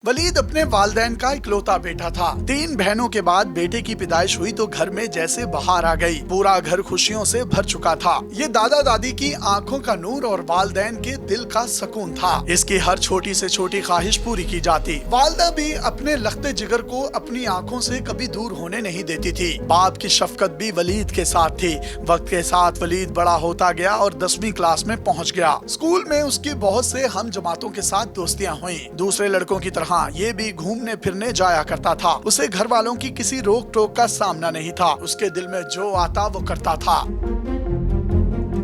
वलीद अपने वालिदैन का इकलौता बेटा था। 3 बहनों के बाद बेटे की पैदाइश हुई तो घर में जैसे बहार आ गई। पूरा घर खुशियों से भर चुका था। ये दादा दादी की आंखों का नूर और वालिदैन के दिल का सुकून था। इसकी हर छोटी से छोटी ख्वाहिश पूरी की जाती। वालिदा भी अपने लख्ते जिगर को अपनी आंखों से कभी दूर होने नहीं देती थी। बाप की शफकत भी वलीद के साथ थी। वक्त के साथ वलीद बड़ा होता गया और 10वीं क्लास में पहुँच गया। स्कूल में उसकी बहुत से हम जमातों के साथ दोस्तियाँ हुई। दूसरे लड़कों की तरह ये भी घूमने फिरने जाया करता था। उसे घर वालों की किसी रोक टोक का सामना नहीं था। उसके दिल में जो आता वो करता था।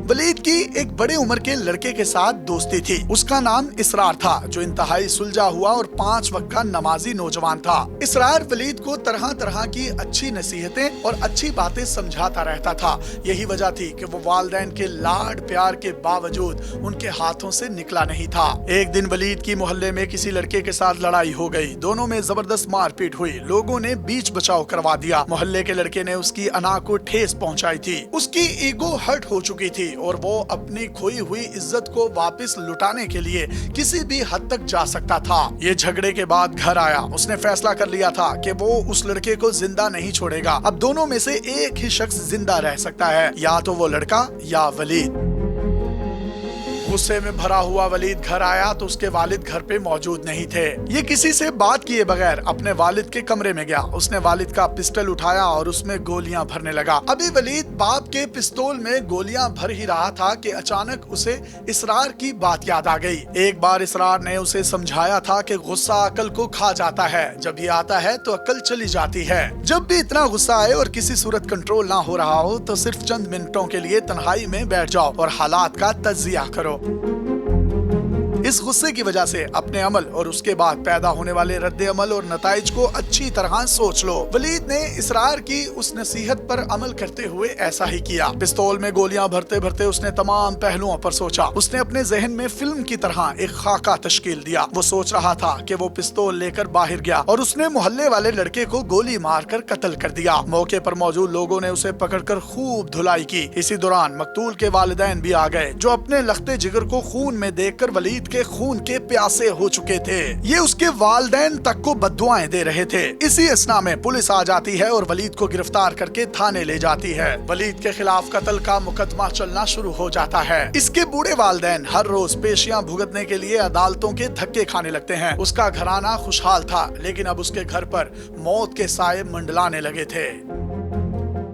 वलीद की एक बड़े उम्र के लड़के के साथ दोस्ती थी। उसका नाम इसरार था, जो इंतहाई सुलझा हुआ और 5 वक्त का नमाजी नौजवान था। इसरार वलीद को तरह तरह की अच्छी नसीहतें और अच्छी बातें समझाता रहता था। यही वजह थी कि वो वालिदैन के लाड प्यार के बावजूद उनके हाथों से निकला नहीं था। एक दिन वलीद की मोहल्ले में किसी लड़के के साथ लड़ाई हो गई। दोनों में जबरदस्त मारपीट हुई। लोगों ने बीच बचाव करवा दिया। मोहल्ले के लड़के ने उसकी अना को ठेस पहुंचाई थी। उसकी ईगो हर्ट हो चुकी थी और वो अपनी खोई हुई इज्जत को वापस लुटाने के लिए किसी भी हद तक जा सकता था। ये झगड़े के बाद घर आया। उसने फैसला कर लिया था कि वो उस लड़के को जिंदा नहीं छोड़ेगा। अब दोनों में से एक ही शख्स जिंदा रह सकता है, या तो वो लड़का या वलीद। गुस्से में भरा हुआ वलीद घर आया तो उसके वालिद घर पे मौजूद नहीं थे। ये किसी से बात किए बगैर अपने वालिद के कमरे में गया। उसने वालिद का पिस्टल उठाया और उसमें गोलियां भरने लगा। अभी वलीद बाप के पिस्तौल में गोलियां भर ही रहा था कि अचानक उसे इसरार की बात याद आ गई। एक बार इसरार ने उसे समझाया था कि गुस्सा अकल को खा जाता है, जब ये आता है तो अकल चली जाती है। जब भी इतना गुस्सा आए और किसी सूरत कंट्रोल ना हो रहा हो तो सिर्फ चंद मिनटों के लिए तन्हाई में बैठ जाओ और हालात का तज्जिया करो। इस गुस्से की वजह से अपने अमल और उसके बाद पैदा होने वाले रद्दे अमल और नताइज को अच्छी तरह सोच लो। वलीद ने इसरार की उस नसीहत पर अमल करते हुए ऐसा ही किया। पिस्तौल में गोलियां भरते भरते उसने तमाम पहलुओं पर सोचा। उसने अपने जहन में फिल्म की तरह एक खाका तश्कील दिया। वो सोच रहा था कि वो पिस्तौल लेकर बाहर गया और उसने मोहल्ले वाले लड़के को गोली मारकर कत्ल कर दिया। मौके पर मौजूद लोगों ने उसे पकड़कर खूब धुलाई की। इसी दौरान मकतूल के वालिदैन भी आ गए, जो अपने लख्ते जिगर को खून में देखकर वलीद के खून के प्यासे हो चुके थे। ये उसके वालिदैन तक को बद्दुआएं दे रहे थे। इसी असना में पुलिस आ जाती है और वलीद को गिरफ्तार करके थाने ले जाती है। वलीद के खिलाफ कत्ल का मुकदमा चलना शुरू हो जाता है। इसके बूढ़े वालिदैन हर रोज पेशियां भुगतने के लिए अदालतों के धक्के खाने लगते हैं। उसका घराना खुशहाल था, लेकिन अब उसके घर पर मौत के साए मंडलाने लगे थे।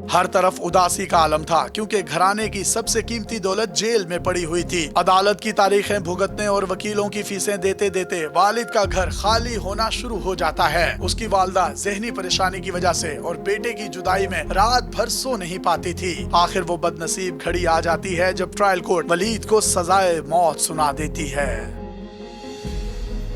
हर तरफ उदासी का आलम था, क्योंकि घराने की सबसे कीमती दौलत जेल में पड़ी हुई थी। अदालत की तारीखें भुगतने और वकीलों की फीसें देते देते वालिद का घर खाली होना शुरू हो जाता है। उसकी वालिदा ज़हनी परेशानी की वजह से और बेटे की जुदाई में रात भर सो नहीं पाती थी। आखिर वो बदनसीब घड़ी आ जाती है जब ट्रायल कोर्ट वलीद को सजाए मौत सुना देती है।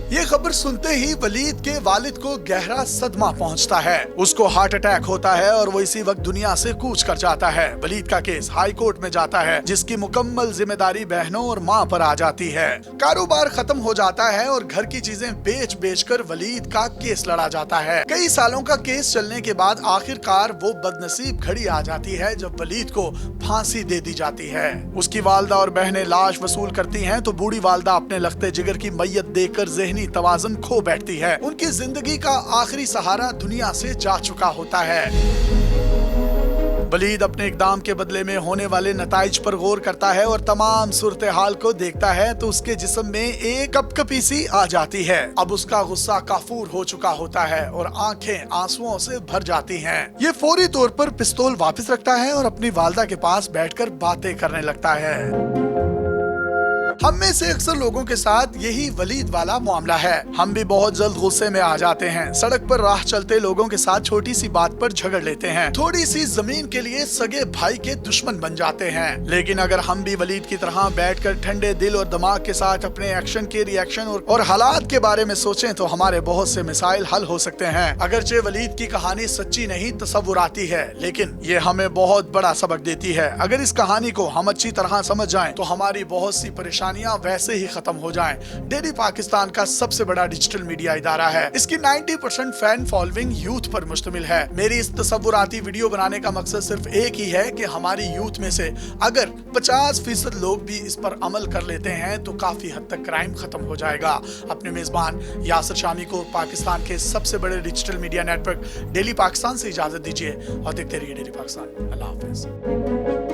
ये खबर सुनते ही वलीद के वालिद को गहरा सदमा पहुंचता है। उसको हार्ट अटैक होता है और वो इसी वक्त दुनिया से कूच कर जाता है। वलीद का केस हाई कोर्ट में जाता है, जिसकी मुकम्मल जिम्मेदारी बहनों और माँ पर आ जाती है। कारोबार खत्म हो जाता है और घर की चीजें बेच बेच कर वलीद का केस लड़ा जाता है। कई सालों का केस चलने के बाद आखिरकार वो बदनसीब घड़ी आ जाती है जब वलीद को फांसी दे दी जाती है। उसकी वालिदा और बहनें लाश वसूल करती हैं तो बूढ़ी वालिदा अपने लख्ते जिगर की मैयत देखकर ज़हनी तवाज़ुन खो बैठती है। उनकी जिंदगी का आखिरी सहारा दुनिया से जा चुका होता है। वलीद अपने इक़दाम के बदले में होने वाले नताइज पर गौर करता है और तमाम सूरत हाल को देखता है तो उसके जिस्म में एक कपकपी सी आ जाती है। अब उसका गुस्सा काफूर हो चुका होता है और आंखें आंसुओं से भर जाती हैं। ये फौरी तौर पर पिस्तौल वापस रखता है और अपनी वालिदा के पास बैठकर बातें करने लगता है। हम में से अक्सर लोगों के साथ यही वलीद वाला मामला है। हम भी बहुत जल्द गुस्से में आ जाते हैं। सड़क पर राह चलते लोगों के साथ छोटी सी बात पर झगड़ लेते हैं। थोड़ी सी जमीन के लिए सगे भाई के दुश्मन बन जाते हैं। लेकिन अगर हम भी वलीद की तरह बैठकर ठंडे दिल और दिमाग के साथ अपने एक्शन के रिएक्शन और हालात के बारे में सोचें तो हमारे बहुत से मिसाइल हल हो सकते हैं। अगरचे वलीद की कहानी सच्ची नहीं तसव्वुराती है, लेकिन ये हमें बहुत बड़ा सबक देती है। अगर इस कहानी को हम अच्छी तरह समझ जाएं तो हमारी बहुत सी परेशानी कहानियां वैसे ही खत्म हो जाएं। डेली पाकिस्तान का सबसे बड़ा डिजिटल मीडिया इदारा है। इसकी 90% फैन फॉलोइंग यूथ पर मुश्तमिल है। मेरी इस तसव्वुराती वीडियो बनाने का मकसद सिर्फ एक ही है कि हमारी यूथ में से अगर 50% लोग भी इस पर अमल कर लेते हैं तो काफी हद तक क्राइम खत्म हो जाएगा। अपने मेजबान यासिर शामी को पाकिस्तान के सबसे बड़े digital media network daily Pakistan से इजाजत दीजिए और देखते रहिए डेली पाकिस्तान। अल्लाह हाफिज।